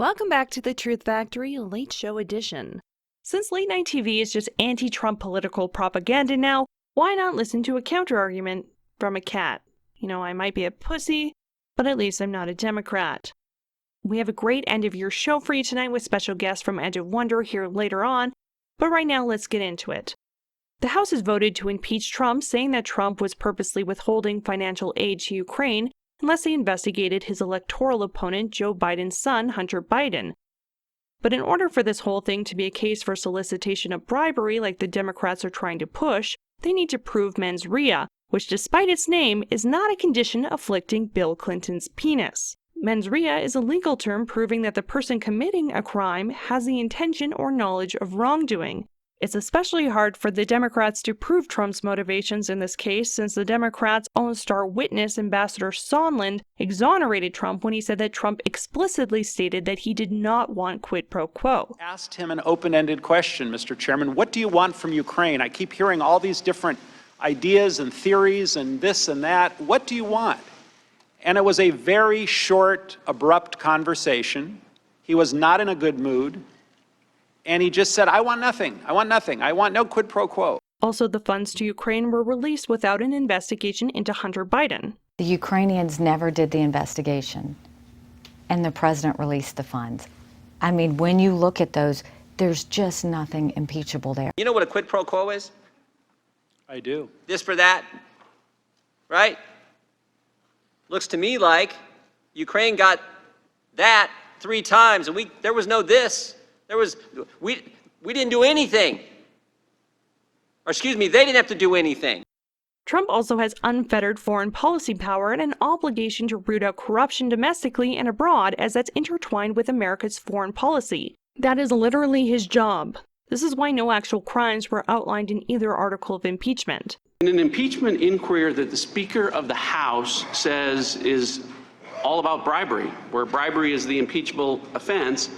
Welcome back to the Truth Factory Late Show Edition. Since late night TV is just anti-Trump political propaganda now, why not listen to a counter-argument from a cat? You know, I might be a pussy, but at least I'm not a Democrat. We have a great end-of-year show for you tonight with special guests from Edge of Wonder here later on, but right now let's get into it. The House has voted to impeach Trump, saying that Trump was purposely withholding financial aid to Ukraine unless they investigated his electoral opponent, Joe Biden's son, Hunter Biden. But in order for this whole thing to be a case for solicitation of bribery like the Democrats are trying to push, they need to prove mens rea, which despite its name is not a condition afflicting Bill Clinton's penis. Mens rea is a legal term proving that the person committing a crime has the intention or knowledge of wrongdoing. It's especially hard for the Democrats to prove Trump's motivations in this case, since the Democrats' own star witness, Ambassador Sondland, exonerated Trump when he said that Trump explicitly stated that he did not want quid pro quo. Asked him an open-ended question, Mr. Chairman. What do you want from Ukraine? I keep hearing all these different ideas and theories and this and that. What do you want? And it was a very short, abrupt conversation. He was not in a good mood. And he just said, I want nothing. I want nothing. I want no quid pro quo. Also, the funds to Ukraine were released without an investigation into Hunter Biden. The Ukrainians never did the investigation, and the president released the funds. I mean, when you look at those, there's just nothing impeachable there. You know what a quid pro quo is? I do. This for that, right? Looks to me like Ukraine got that 3 times, and there was no this. We didn't do anything. Or excuse me, they didn't have to do anything. Trump also has unfettered foreign policy power and an obligation to root out corruption domestically and abroad, as that's intertwined with America's foreign policy. That is literally his job. This is why no actual crimes were outlined in either article of impeachment. In an impeachment inquiry that the Speaker of the House says is all about bribery, where bribery is the impeachable offense,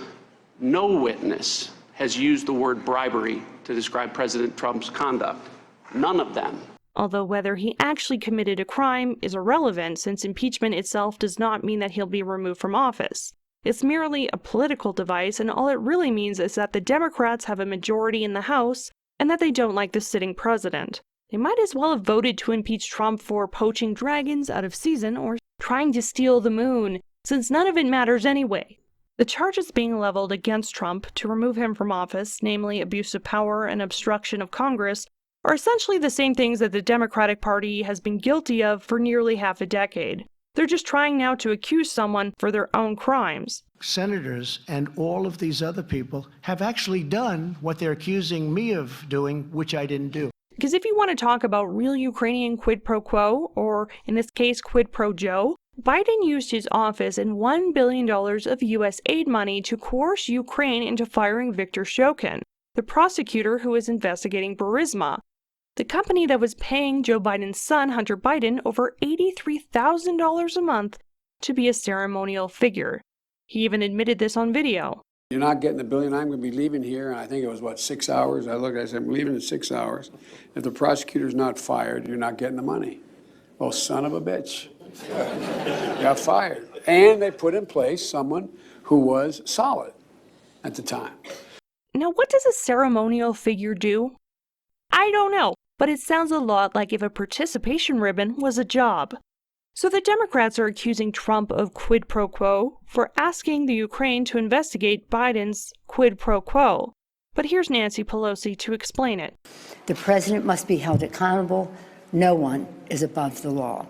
no witness has used the word bribery to describe President Trump's conduct. None of them. Although whether he actually committed a crime is irrelevant, since impeachment itself does not mean that he'll be removed from office. It's merely a political device, and all it really means is that the Democrats have a majority in the House and that they don't like the sitting president. They might as well have voted to impeach Trump for poaching dragons out of season or trying to steal the moon, since none of it matters anyway. The charges being leveled against Trump to remove him from office, namely abuse of power and obstruction of Congress, are essentially the same things that the Democratic Party has been guilty of for nearly half a decade. They're just trying now to accuse someone for their own crimes. Senators and all of these other people have actually done what they're accusing me of doing, which I didn't do. Because if you want to talk about real Ukrainian quid pro quo, or in this case quid pro Joe, Biden used his office and $1 billion of U.S. aid money to coerce Ukraine into firing Viktor Shokin, the prosecutor who is investigating Burisma, the company that was paying Joe Biden's son, Hunter Biden, over $83,000 a month to be a ceremonial figure. He even admitted this on video. You're not getting the billion. I'm going to be leaving here. And I think it was, 6 hours? I said, I'm leaving in 6 hours. If the prosecutor's not fired, you're not getting the money. Well, son of a bitch. Got fired. And they put in place someone who was solid at the time. Now, what does a ceremonial figure do? I don't know, but it sounds a lot like if a participation ribbon was a job. So the Democrats are accusing Trump of quid pro quo for asking the Ukraine to investigate Biden's quid pro quo. But here's Nancy Pelosi to explain it. The president must be held accountable. No one is above the law.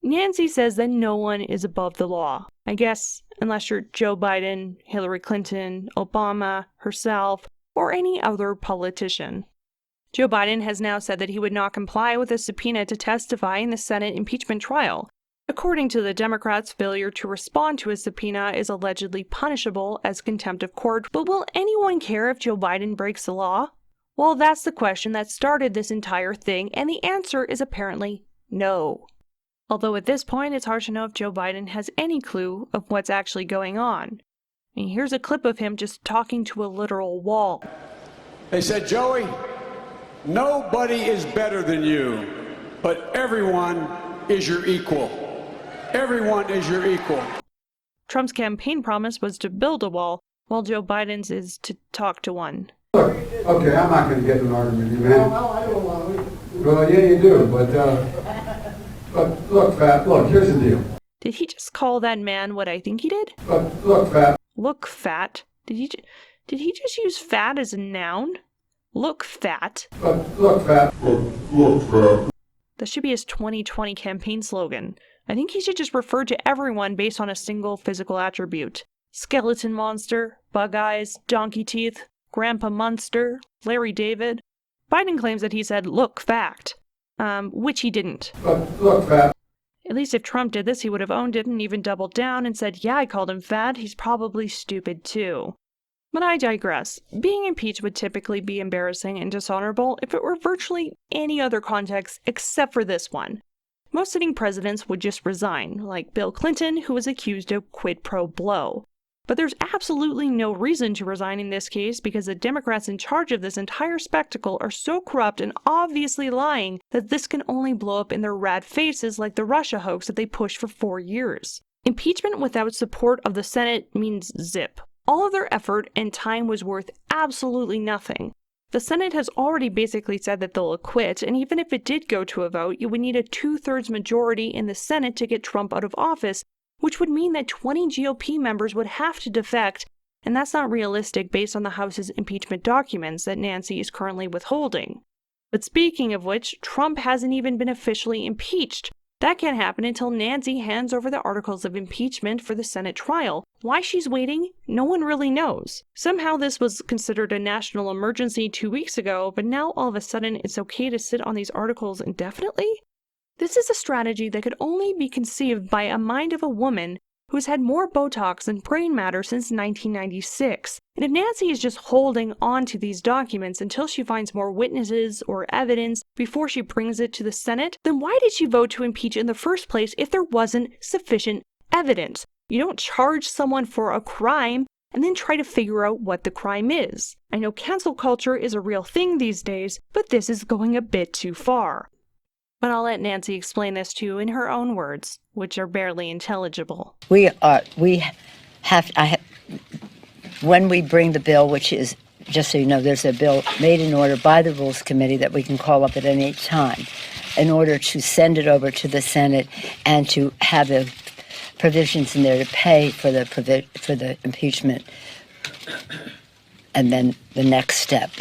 Nancy says that no one is above the law. I guess unless you're Joe Biden, Hillary Clinton, Obama, herself, or any other politician. Joe Biden has now said that he would not comply with a subpoena to testify in the Senate impeachment trial. According to the Democrats, failure to respond to a subpoena is allegedly punishable as contempt of court. But will anyone care if Joe Biden breaks the law? Well, that's the question that started this entire thing, and the answer is apparently no. Although at this point, it's hard to know if Joe Biden has any clue of what's actually going on. I mean, here's a clip of him just talking to a literal wall. They said, Joey, nobody is better than you, but everyone is your equal. Everyone is your equal. Trump's campaign promise was to build a wall, while Joe Biden's is to talk to one. Look, okay, I'm not going to get in an argument with you, man. No, I don't want to. Well, yeah, you do, but look, Fat, look, here's the deal. Did he just call that man what I think he did? Look, Fat. Look, fat. Did he just use fat as a noun? Look, fat. Look, Fat. Look, Fat. That should be his 2020 campaign slogan. I think he should just refer to everyone based on a single physical attribute. Skeleton monster, bug eyes, donkey teeth, Grandpa Munster, Larry David. Biden claims that he said, look, fact. Which he didn't. Look, Fat. At least if Trump did this, he would have owned it and even doubled down and said, yeah, I called him fat. He's probably stupid too. But I digress. Being impeached would typically be embarrassing and dishonorable if it were virtually any other context except for this one. Most sitting presidents would just resign, like Bill Clinton, who was accused of quid pro quo. But there's absolutely no reason to resign in this case because the Democrats in charge of this entire spectacle are so corrupt and obviously lying that this can only blow up in their rad faces like the Russia hoax that they pushed for 4 years. Impeachment without support of the Senate means zip. All of their effort and time was worth absolutely nothing. The Senate has already basically said that they'll acquit, and even if it did go to a vote, you would need a 2/3 majority in the Senate to get Trump out of office, which would mean that 20 GOP members would have to defect, and that's not realistic based on the House's impeachment documents that Nancy is currently withholding. But speaking of which, Trump hasn't even been officially impeached. That can't happen until Nancy hands over the articles of impeachment for the Senate trial. Why she's waiting, no one really knows. Somehow this was considered a national emergency 2 weeks ago, but now all of a sudden it's okay to sit on these articles indefinitely? This is a strategy that could only be conceived by a mind of a woman who's had more Botox and brain matter since 1996. And if Nancy is just holding on to these documents until she finds more witnesses or evidence before she brings it to the Senate, then why did she vote to impeach in the first place if there wasn't sufficient evidence? You don't charge someone for a crime and then try to figure out what the crime is. I know cancel culture is a real thing these days, but this is going a bit too far. But I'll let Nancy explain this to you in her own words, which are barely intelligible. When we bring the bill, which is, just so you know, there's a bill made in order by the Rules Committee that we can call up at any time in order to send it over to the Senate and to have the provisions in there to pay for the impeachment. And then the next step,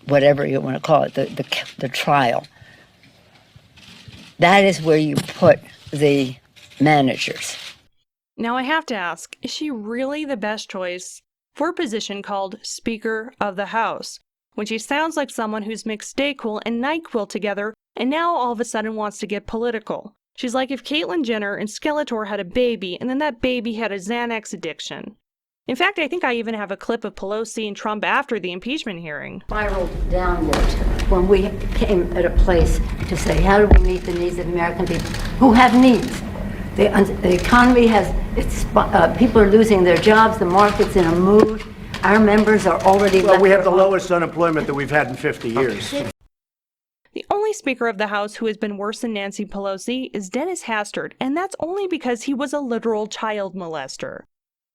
whatever you want to call it, the trial. That is where you put the managers. Now I have to ask, is she really the best choice for a position called Speaker of the House, when she sounds like someone who's mixed Dayquil and NyQuil together and now all of a sudden wants to get political? She's like if Caitlyn Jenner and Skeletor had a baby and then that baby had a Xanax addiction. In fact, I think I even have a clip of Pelosi and Trump after the impeachment hearing. Spiraled downward when we came at a place to say, how do we meet the needs of American people who have needs? The economy has, people are losing their jobs, the market's in a mood. Our members are already... Well, we have the lowest unemployment that we've had in 50 years. The only Speaker of the House who has been worse than Nancy Pelosi is Dennis Hastert, and that's only because he was a literal child molester.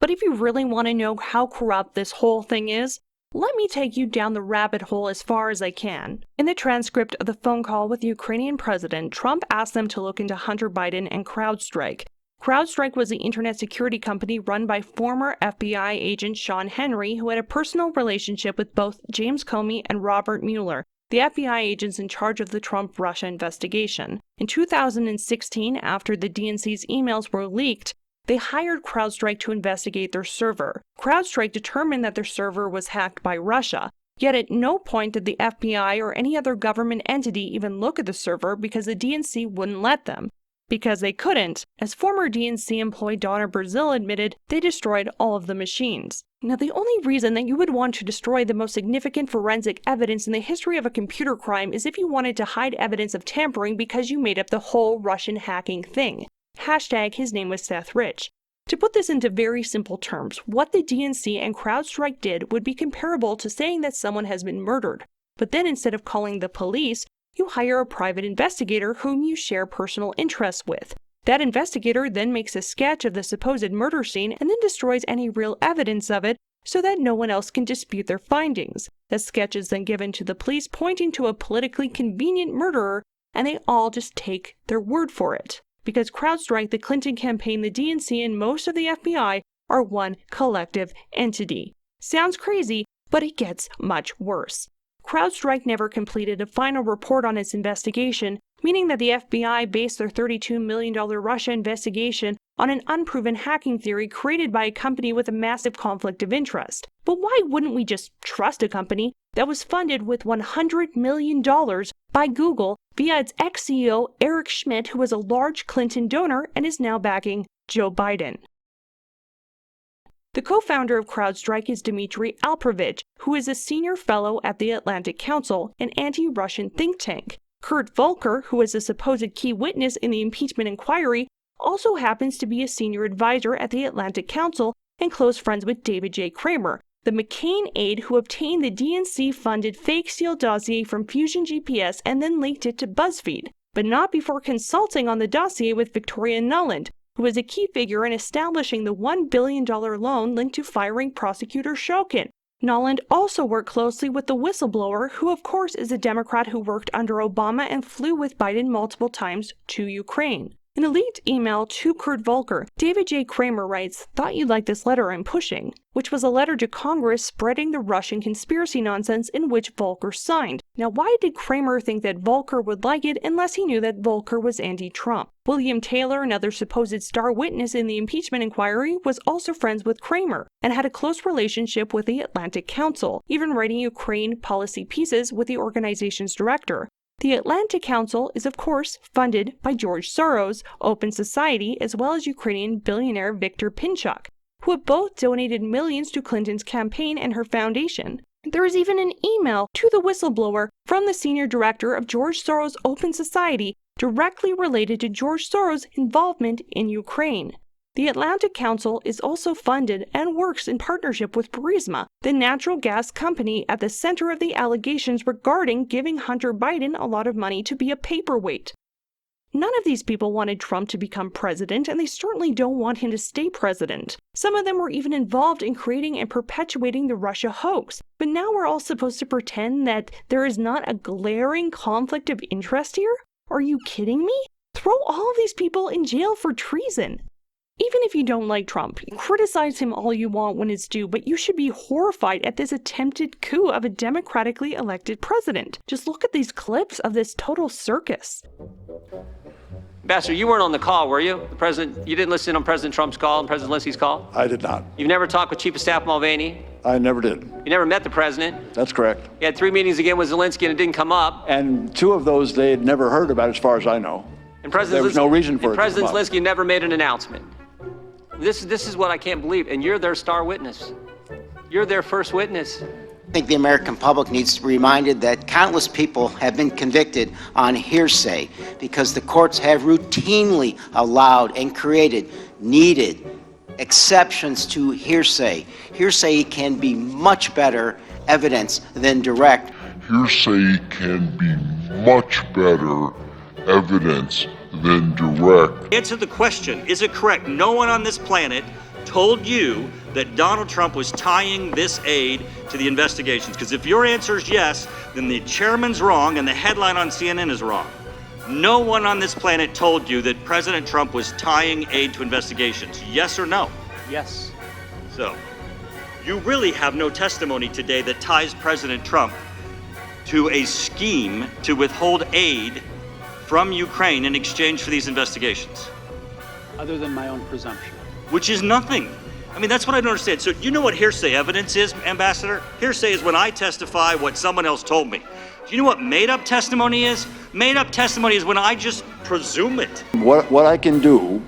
But if you really want to know how corrupt this whole thing is, let me take you down the rabbit hole as far as I can. In the transcript of the phone call with the Ukrainian president, Trump asked them to look into Hunter Biden and CrowdStrike. CrowdStrike was the internet security company run by former FBI agent Sean Henry, who had a personal relationship with both James Comey and Robert Mueller, the FBI agents in charge of the Trump-Russia investigation. In 2016, after the DNC's emails were leaked, they hired CrowdStrike to investigate their server. CrowdStrike determined that their server was hacked by Russia, yet at no point did the FBI or any other government entity even look at the server because the DNC wouldn't let them. Because they couldn't, as former DNC employee Donna Brazil admitted, they destroyed all of the machines. Now, the only reason that you would want to destroy the most significant forensic evidence in the history of a computer crime is if you wanted to hide evidence of tampering because you made up the whole Russian hacking thing. Hashtag his name was Seth Rich. To put this into very simple terms, what the DNC and CrowdStrike did would be comparable to saying that someone has been murdered, but then instead of calling the police, you hire a private investigator whom you share personal interests with. That investigator then makes a sketch of the supposed murder scene and then destroys any real evidence of it so that no one else can dispute their findings. The sketch is then given to the police, pointing to a politically convenient murderer, and they all just take their word for it. Because CrowdStrike, the Clinton campaign, the DNC, and most of the FBI are one collective entity. Sounds crazy, but it gets much worse. CrowdStrike never completed a final report on its investigation, meaning that the FBI based their $32 million Russia investigation on an unproven hacking theory created by a company with a massive conflict of interest. But why wouldn't we just trust a company that was funded with $100 million by Google via its ex-CEO Eric Schmidt, who was a large Clinton donor and is now backing Joe Biden? The co-founder of CrowdStrike is Dmitry Alperovitch, who is a senior fellow at the Atlantic Council, an anti-Russian think tank. Kurt Volker, who is a supposed key witness in the impeachment inquiry, also happens to be a senior advisor at the Atlantic Council and close friends with David J. Kramer, the McCain aide who obtained the DNC-funded fake SEAL dossier from Fusion GPS and then leaked it to BuzzFeed, but not before consulting on the dossier with Victoria Nuland, who was a key figure in establishing the $1 billion loan linked to firing prosecutor Shokin. Nuland also worked closely with the whistleblower, who of course is a Democrat who worked under Obama and flew with Biden multiple times to Ukraine. In a leaked email to Kurt Volker, David J. Kramer writes, "Thought you'd like this letter I'm pushing," which was a letter to Congress spreading the Russian conspiracy nonsense in which Volker signed. Now, why did Kramer think that Volker would like it unless he knew that Volker was anti-Trump? William Taylor, another supposed star witness in the impeachment inquiry, was also friends with Kramer and had a close relationship with the Atlantic Council, even writing Ukraine policy pieces with the organization's director. The Atlantic Council is, of course, funded by George Soros, Open Society, as well as Ukrainian billionaire Viktor Pinchuk, who have both donated millions to Clinton's campaign and her foundation. There is even an email to the whistleblower from the senior director of George Soros' Open Society directly related to George Soros' involvement in Ukraine. The Atlantic Council is also funded and works in partnership with Burisma, the natural gas company at the center of the allegations regarding giving Hunter Biden a lot of money to be a paperweight. None of these people wanted Trump to become president, and they certainly don't want him to stay president. Some of them were even involved in creating and perpetuating the Russia hoax. But now we're all supposed to pretend that there is not a glaring conflict of interest here? Are you kidding me? Throw all of these people in jail for treason. Even if you don't like Trump, criticize him all you want when it's due, but you should be horrified at this attempted coup of a democratically elected president. Just look at these clips of this total circus. Ambassador, you weren't on the call, were you? The president, you didn't listen on President Trump's call and President Zelensky's call? I did not. You've never talked with Chief of Staff Mulvaney? I never did. You never met the president? That's correct. You had 3 meetings again with Zelensky and it didn't come up. And 2 of those they had never heard about, as far as I know. And there was no reason for it to President come up. Zelensky never made an announcement. This is what I can't believe, and you're their star witness. You're their first witness. I think the American public needs to be reminded that countless people have been convicted on hearsay because the courts have routinely allowed and created needed exceptions to hearsay. Hearsay can be much better evidence than direct. Hearsay can be much better evidence than direct. Answer the question, is it correct? No one on this planet told you that Donald Trump was tying this aid to the investigations? Because if your answer is yes, then the chairman's wrong and the headline on CNN is wrong. No one on this planet told you that President Trump was tying aid to investigations. Yes or no? Yes. So, you really have no testimony today that ties President Trump to a scheme to withhold aid from Ukraine in exchange for these investigations. Other than my own presumption. Which is nothing. I mean, that's what I don't understand. So you know what hearsay evidence is, Ambassador? Hearsay is when I testify what someone else told me. Do you know what made-up testimony is? Made-up testimony is when I just presume it. What I can do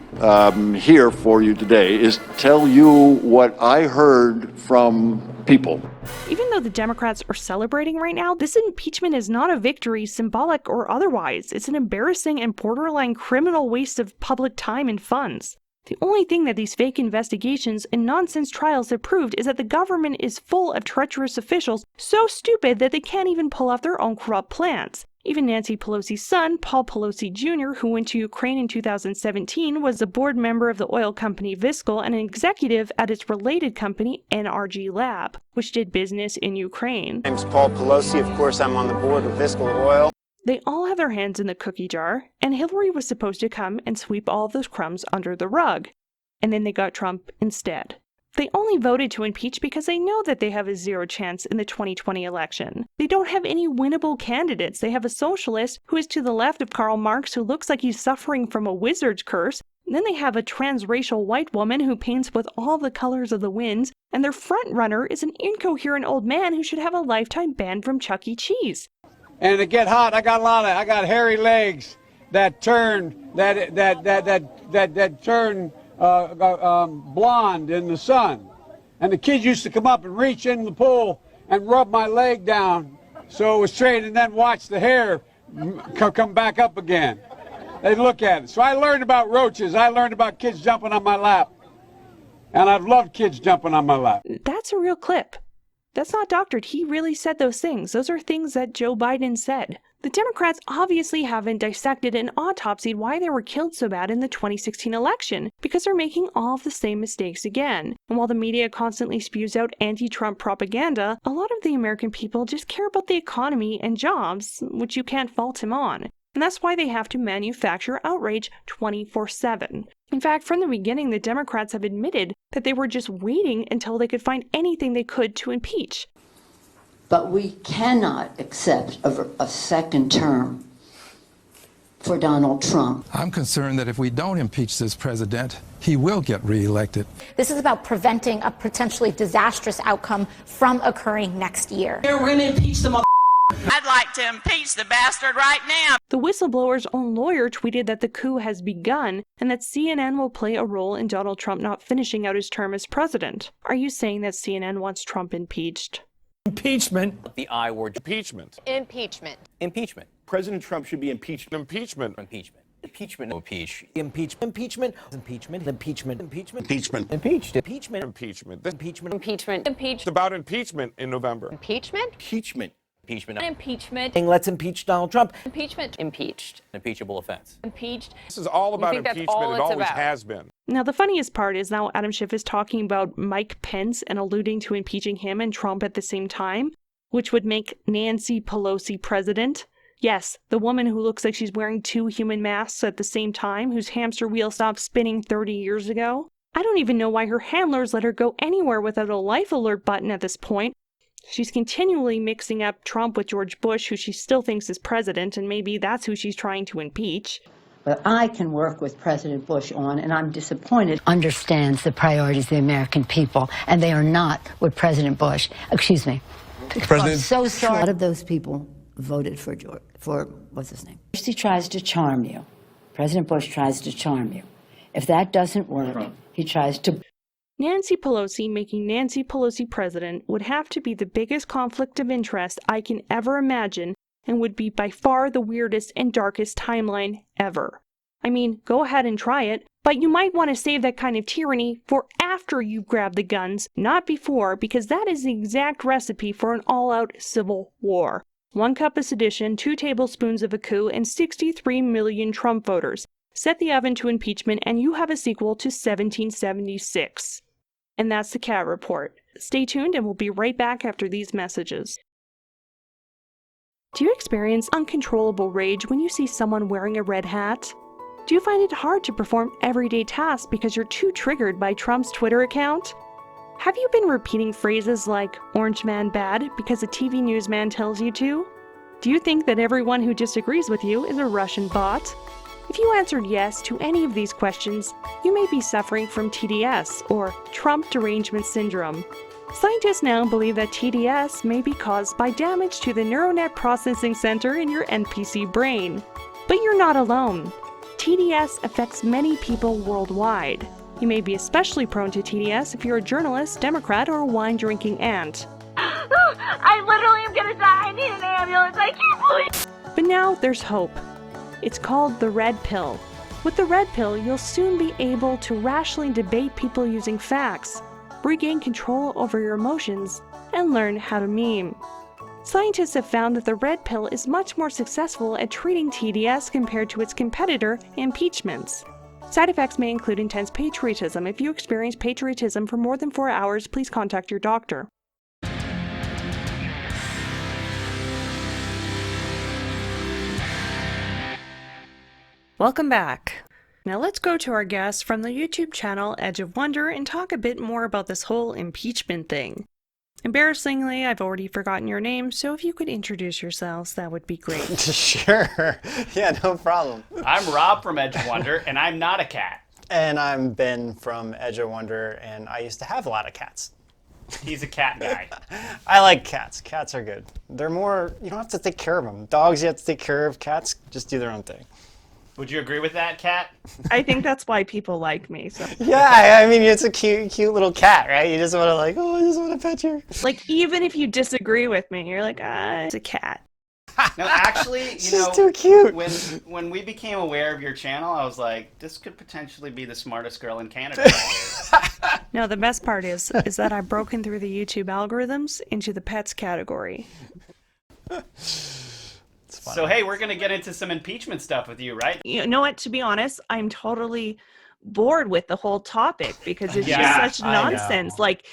here for you today is tell you what I heard from people. Even though the Democrats are celebrating right now, this impeachment is not a victory, symbolic or otherwise. It's an embarrassing and borderline criminal waste of public time and funds. The only thing that these fake investigations and nonsense trials have proved is that the government is full of treacherous officials so stupid that they can't even pull off their own corrupt plans. Even Nancy Pelosi's son, Paul Pelosi Jr., who went to Ukraine in 2017, was a board member of the oil company Viscal and an executive at its related company, NRG Lab, which did business in Ukraine. My name's Paul Pelosi. Of course, I'm on the board of Viscal Oil. They all have their hands in the cookie jar, and Hillary was supposed to come and sweep all of those crumbs under the rug. And then they got Trump instead. They only voted to impeach because they know that they have a zero chance in the 2020 election. They don't have any winnable candidates. They have a socialist who is to the left of Karl Marx who looks like he's suffering from a wizard's curse. And then they have a transracial white woman who paints with all the colors of the winds. And their front runner is an incoherent old man who should have a lifetime ban from Chuck E. Cheese. And to get hot, I got hairy legs that turn turn blonde in the sun. And the kids used to come up and reach in the pool and rub my leg down so it was straight, and then watch the hair come back up again. They'd look at it. So I learned about roaches. I learned about kids jumping on my lap. And I've loved kids jumping on my lap. That's a real clip. That's not doctored. He really said those things. Those are things that Joe Biden said. The Democrats obviously haven't dissected and autopsied why they were killed so bad in the 2016 election, because they're making all of the same mistakes again. And while the media constantly spews out anti-Trump propaganda, a lot of the American people just care about the economy and jobs, which you can't fault him on. And that's why they have to manufacture outrage 24/7. In fact, from the beginning, the Democrats have admitted that they were just waiting until they could find anything they could to impeach. But we cannot accept a second term for Donald Trump. I'm concerned that if we don't impeach this president, he will get reelected. This is about preventing a potentially disastrous outcome from occurring next year. We're going to impeach the I'd like to impeach the bastard right now. The whistleblower's own lawyer tweeted that the coup has begun and that CNN will play a role in Donald Trump not finishing out his term as president. Are you saying that CNN wants Trump impeached? Impeachment. The I word. Impeachment. Impeachment. Impeachment. President Trump should be impeached. Impeachment. Impeachment. Impeachment. Impeach. Impeachment. Impeachment. Impeachment. Impeachment. Impeachment. Impeachment. Impeached. Impeachment. Impeachment. Impeachment. Impeachment. Impeachment. It's about impeachment in November. Impeachment. Impeachment. Impeachment. Impeachment. Let's impeach Donald Trump. Impeachment. Impeached. An impeachable offense. Impeached. This is all about impeachment. It always has been. Now, the funniest part is now Adam Schiff is talking about Mike Pence and alluding to impeaching him and Trump at the same time, which would make Nancy Pelosi president. Yes, the woman who looks like she's wearing two human masks at the same time, whose hamster wheel stopped spinning 30 years ago. I don't even know why her handlers let her go anywhere without a life alert button at this point. She's continually mixing up Trump with George Bush, who she still thinks is president, and maybe that's who she's trying to impeach. But I can work with President Bush on, and I'm disappointed, understands the priorities of the American people, and they are not what President Bush, excuse me. I'm so sorry. A lot of those people voted for what's his name? First he tries to charm you. President Bush tries to charm you. If that doesn't work, he tries to... Nancy Pelosi making Nancy Pelosi president would have to be the biggest conflict of interest I can ever imagine, and would be by far the weirdest and darkest timeline ever. I mean, go ahead and try it, but you might want to save that kind of tyranny for after you've grabbed the guns, not before, because that is the exact recipe for an all-out civil war. 1 cup of sedition, 2 tablespoons of a coup, and 63 million Trump voters. Set the oven to impeachment, and you have a sequel to 1776. And that's the Cat Report. Stay tuned, and we'll be right back after these messages. Do you experience uncontrollable rage when you see someone wearing a red hat? Do you find it hard to perform everyday tasks because you're too triggered by Trump's Twitter account? Have you been repeating phrases like, "Orange man bad," because a TV newsman tells you to? Do you think that everyone who disagrees with you is a Russian bot? If you answered yes to any of these questions, you may be suffering from TDS, or Trump Derangement Syndrome. Scientists now believe that TDS may be caused by damage to the neuronet processing center in your NPC brain. But you're not alone. TDS affects many people worldwide. You may be especially prone to TDS if you're a journalist, Democrat, or a wine-drinking aunt. I literally am gonna die. I need an ambulance. I can't believe. But now there's hope. It's called the Red Pill. With the Red Pill, you'll soon be able to rationally debate people using facts, regain control over your emotions, and learn how to meme. Scientists have found that the red pill is much more successful at treating TDS compared to its competitor, impeachments. Side effects may include intense patriotism. If you experience patriotism for more than 4 hours, please contact your doctor. Welcome back. Now let's go to our guest from the YouTube channel Edge of Wonder and talk a bit more about this whole impeachment thing. Embarrassingly, I've already forgotten your name, so if you could introduce yourselves, that would be great. Sure. Yeah, no problem. I'm Rob from Edge of Wonder, and I'm not a cat. And I'm Ben from Edge of Wonder, and I used to have a lot of cats. He's a cat guy. I like cats. Cats are good. They're more, you don't have to take care of them. Dogs you have to take care of. Cats just do their own thing. Would you agree with that, Cat? I think that's why people like me. So. Yeah, I mean, it's a cute little cat, right? You just want to like, oh, I just want to pet you. Like, even if you disagree with me, you're like, it's a cat. No, actually, you know, too cute. When we became aware of your channel, I was like, this could potentially be the smartest girl in Canada. No, the best part is that I've broken through the YouTube algorithms into the pets category. So, hey, we're going to get into some impeachment stuff with you, right? You know what? To be honest, I'm totally bored with the whole topic because it's just such nonsense. Like,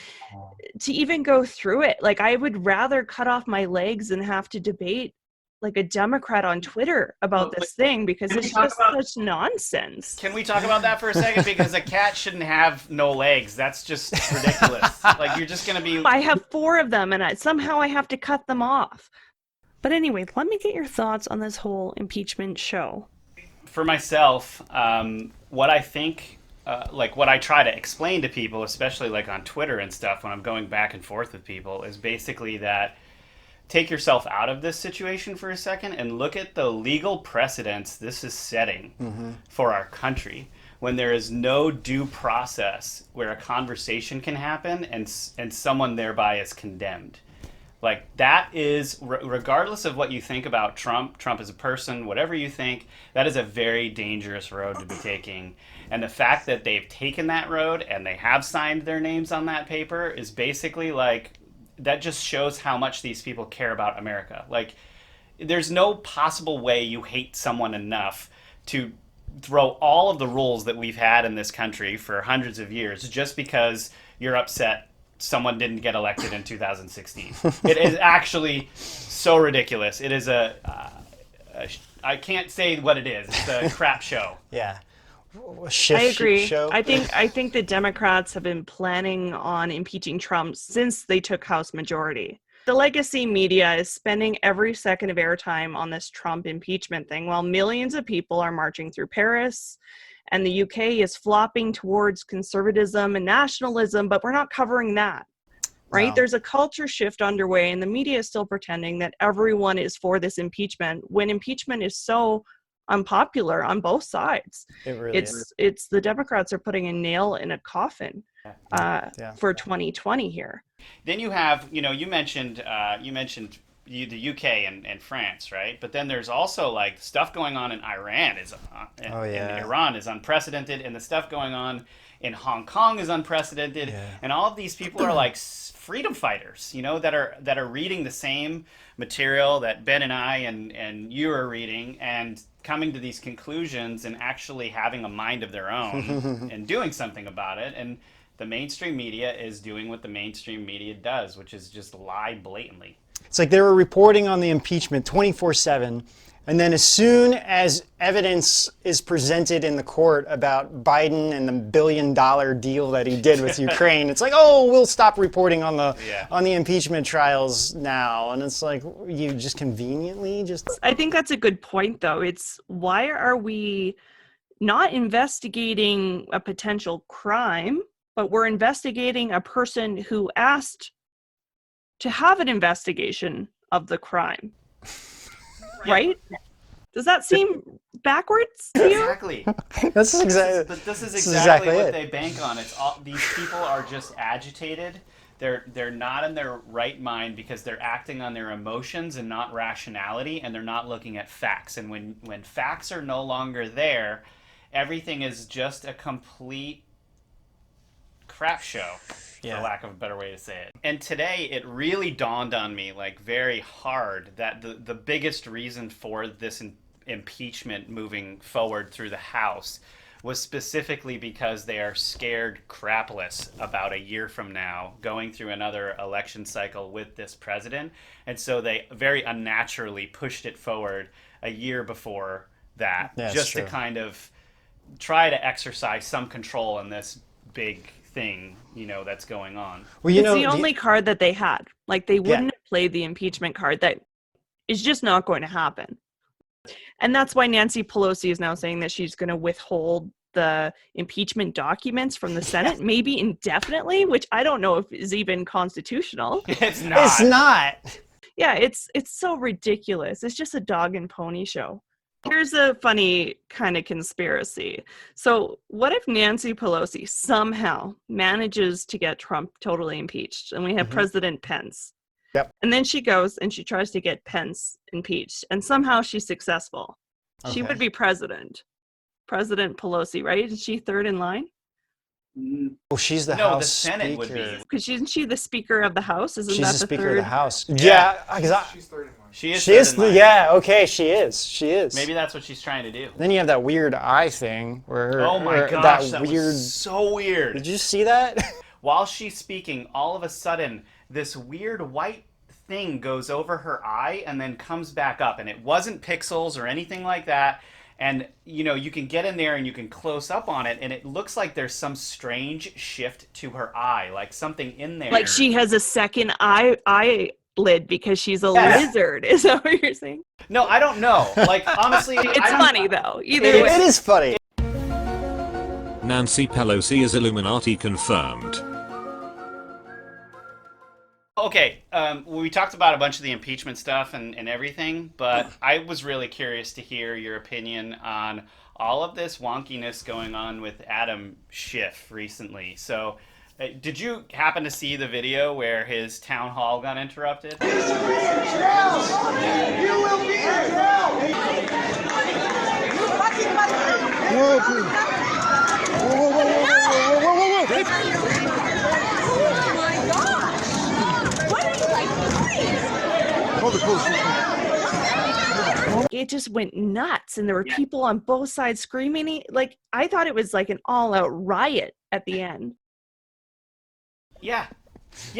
to even go through it, like, I would rather cut off my legs than have to debate like a Democrat on Twitter about this thing because it's just such nonsense. Can we talk about that for a second? Because a cat shouldn't have no legs. That's just ridiculous. Like, you're just going to be... I have 4 of them, and somehow I have to cut them off. But anyway, let me get your thoughts on this whole impeachment show. For myself, what I think, like what I try to explain to people, especially like on Twitter and stuff when I'm going back and forth with people, is basically that take yourself out of this situation for a second and look at the legal precedents this is setting for our country. When there is no due process where a conversation can happen and someone thereby is condemned. Like, that is, regardless of what you think about Trump as a person, whatever you think, that is a very dangerous road to be taking. And the fact that they've taken that road and they have signed their names on that paper is basically like, that just shows how much these people care about America. Like, there's no possible way you hate someone enough to throw all of the rules that we've had in this country for hundreds of years just because you're upset someone didn't get elected in 2016. It is actually so ridiculous. It is I can't say what it is. It's a crap show. Yeah. I agree. Show. I think the Democrats have been planning on impeaching Trump since they took House majority. The legacy media is spending every second of airtime on this Trump impeachment thing while millions of people are marching through Paris. And the UK is flopping towards conservatism and nationalism, but we're not covering that, right? No. There's a culture shift underway, and the media is still pretending that everyone is for this impeachment when impeachment is so unpopular on both sides. It really is. It's the Democrats are putting a nail in a coffin for 2020 here. Then you have, you mentioned the UK and France, right? But then there's also like stuff going on in Iran in Iran is unprecedented, and the stuff going on in Hong Kong is unprecedented, and all of these people are like freedom fighters, that are reading the same material that Ben and I and you are reading and coming to these conclusions and actually having a mind of their own and doing something about it. And the mainstream media is doing what the mainstream media does, which is just lie blatantly. It's like they were reporting on the impeachment 24/7, and then as soon as evidence is presented in the court about Biden and the $1 billion deal that he did with Ukraine, it's like, oh, we'll stop reporting on the impeachment trials now. And it's like, you just conveniently just... I think that's a good point, though. It's why are we not investigating a potential crime, but we're investigating a person who asked to have an investigation of the crime, right? Does that seem backwards to you? Exactly. This is exactly what they bank on. It's all these people are just agitated. They're not in their right mind because they're acting on their emotions and not rationality, and they're not looking at facts. And when facts are no longer there, everything is just a complete crap show, for lack of a better way to say it. And today it really dawned on me, like, very hard, that the biggest reason for this impeachment moving forward through the House was specifically because they are scared crapless about a year from now going through another election cycle with this president. And so they very unnaturally pushed it forward a year before that, just to kind of try to exercise some control in this big thing, that's going on. Well, it's the only card that they had. Like, they wouldn't have played the impeachment card. That is just not going to happen. And that's why Nancy Pelosi is now saying that she's going to withhold the impeachment documents from the Senate, maybe indefinitely, which I don't know if is even constitutional. It's not. It's not. Yeah, it's so ridiculous. It's just a dog and pony show. Here's a funny kind of conspiracy. So what if Nancy Pelosi somehow manages to get Trump totally impeached and we have President Pence? Yep. And then she goes and she tries to get Pence impeached and somehow she's successful. She would be president. President Pelosi, right? Is she third in line? Well, she's the House Speaker. Would be. Because isn't she the Speaker of the House? Isn't She's that the the Speaker third? of the House. Yeah, she's third in line. She is. She is. Yeah. Okay. She is. She is. Maybe that's what she's trying to do. Then you have that weird eye thing where. Oh my gosh, that weird. was so weird. Did you see that? While she's speaking, all of a sudden, this weird white thing goes over her eye and then comes back up, and it wasn't pixels or anything like that. And, you can get in there and you can close up on it, and it looks like there's some strange shift to her eye, like something in there. Like she has a second eyelid because she's a lizard. Is that what you're saying? No, I don't know. Like, honestly, it's funny, though. Either way. It is funny. Nancy Pelosi is Illuminati confirmed. Okay, we talked about a bunch of the impeachment stuff and everything, but I was really curious to hear your opinion on all of this wonkiness going on with Adam Schiff recently. So, did you happen to see the video where his town hall got interrupted? You will be in jail! It just went nuts, and there were people on both sides screaming. Like, I thought it was like an all-out riot at the end. Yeah,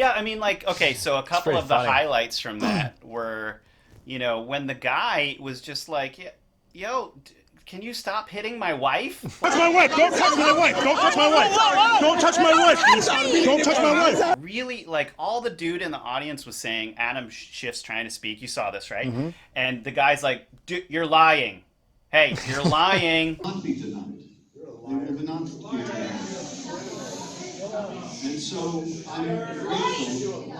I mean, like, okay, so a couple of the highlights from that were, when the guy was just like, yo, can you stop hitting my wife? Touch my wife! Don't touch my wife! Don't touch my wife! Don't touch my wife! Don't touch my wife! Really, like, all the dude in the audience was saying, Adam Schiff's trying to speak. You saw this, right? Mm-hmm. And the guy's like, you're lying. Hey, you're lying. And so I'm grateful.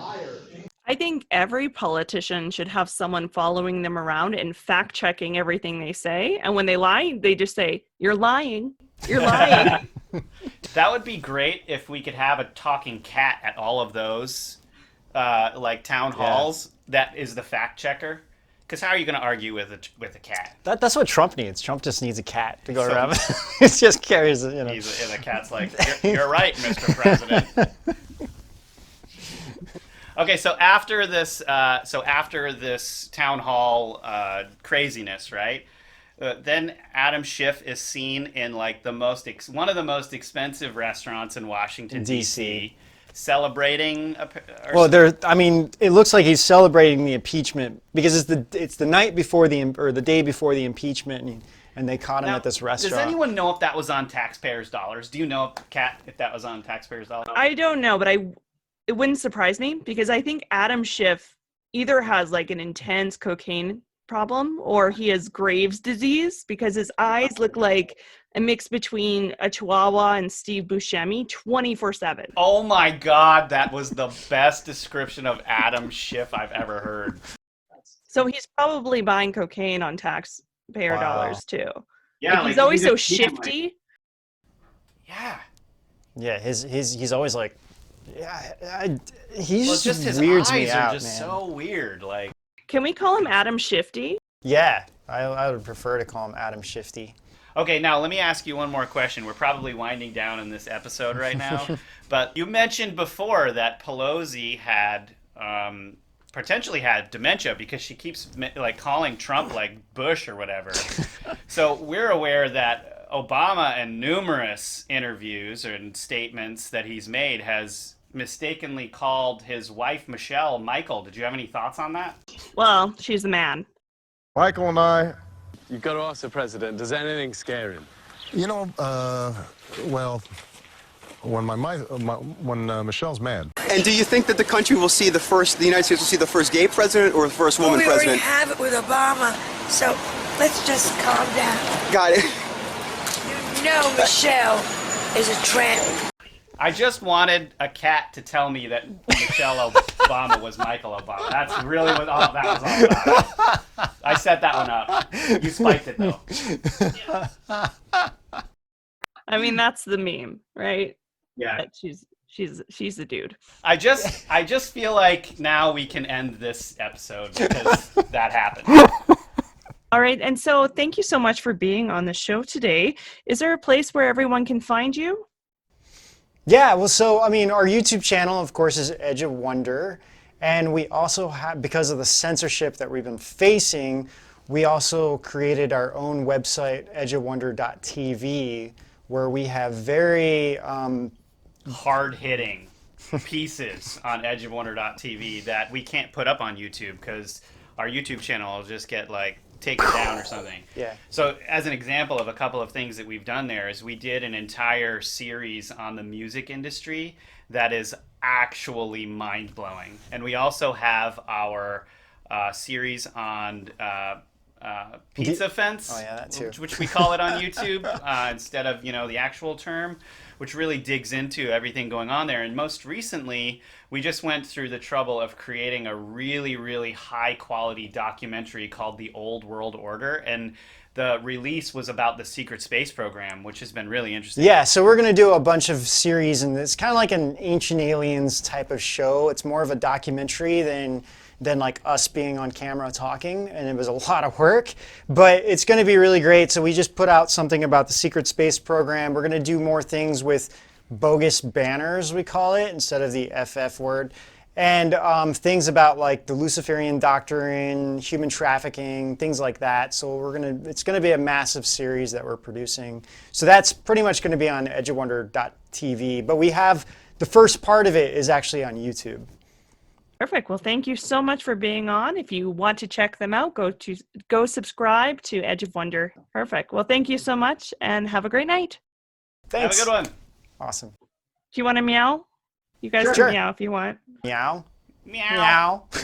I think every politician should have someone following them around and fact-checking everything they say. And when they lie, they just say, you're lying. You're lying. That would be great if we could have a talking cat at all of those, like, town halls. That is the fact-checker. Because how are you going to argue with a cat? That's what Trump needs. Trump just needs a cat to go around. He just carries it, And the cat's like, you're right, Mr. President. Okay, so after this town hall craziness, right? Then Adam Schiff is seen in like one of the most expensive restaurants in Washington D.C. celebrating. It looks like he's celebrating the impeachment because it's the night before the day before the impeachment, and they caught him at this restaurant. Does anyone know if that was on taxpayers' dollars? Do you know, Kat, if that was on taxpayers' dollars? I don't know, but it wouldn't surprise me because I think Adam Schiff either has like an intense cocaine problem or he has Graves' disease because his eyes look like a mix between a Chihuahua and Steve Buscemi 24/7. Oh my God, that was the best description of Adam Schiff I've ever heard. So he's probably buying cocaine on taxpayer dollars too. Yeah, like he's always so shifty. Yeah. Yeah, he's always like, he just his weirds eyes me out, are just so weird. Like, can we call him Adam Shifty? Yeah, I would prefer to call him Adam Shifty. Okay, now let me ask you one more question. We're probably winding down in this episode right now, but you mentioned before that Pelosi had potentially had dementia because she keeps like calling Trump like Bush or whatever. So we're aware that Obama, in numerous interviews and statements that he's made, has mistakenly called his wife Michelle Michael. Did you have any thoughts on that? Well, she's the man. Michael and I. You've got to ask the president, does anything scare him? You know, well, when Michelle's mad. And do you think that the country will see the United States will see the first gay president or the first woman president? We already have it with Obama, so let's just calm down. Got it. You know Michelle is a tramp. I just wanted a cat to tell me that Michelle Obama was Michael Obama. That's really what that was all about. I set that one up. You spiked it though. I mean, that's the meme, right? Yeah. That she's the dude. I just feel like now we can end this episode because that happened. All right, and so thank you so much for being on the show today. Is there a place where everyone can find you? Yeah, well, so, I mean, our YouTube channel, of course, is Edge of Wonder. And we also have, because of the censorship that we've been facing, we also created our own website, edgeofwonder.tv, where we have very hard-hitting pieces on edgeofwonder.tv that we can't put up on YouTube because our YouTube channel will just get, like, taken down or something. Yeah. So as an example of a couple of things that we've done there is we did an entire series on the music industry that is actually mind-blowing. And we also have our series on pizza fence, oh, yeah, that too. which we call it on YouTube instead of, the actual term, which really digs into everything going on there. And most recently, we just went through the trouble of creating a really, really high-quality documentary called The Old World Order. And the release was about the secret space program, which has been really interesting. Yeah, so we're going to do a bunch of series, and it's kind of like an Ancient Aliens type of show. It's more of a documentary than like us being on camera talking, and it was a lot of work, but it's going to be really great. So we just put out something about the secret space program. We're going to do more things with bogus banners, we call it, instead of the FF word, and things about like the Luciferian doctrine, human trafficking, things like that. So it's going to be a massive series that we're producing. So that's pretty much going to be on edgeofwonder.tv, but we have the first part of it is actually on YouTube. Perfect. Well, thank you so much for being on. If you want to check them out, go subscribe to Edge of Wonder. Perfect. Well, thank you so much and have a great night. Thanks. Have a good one. Awesome. Do you want to meow? You guys Sure. can meow if you want. Meow. Meow. Meow.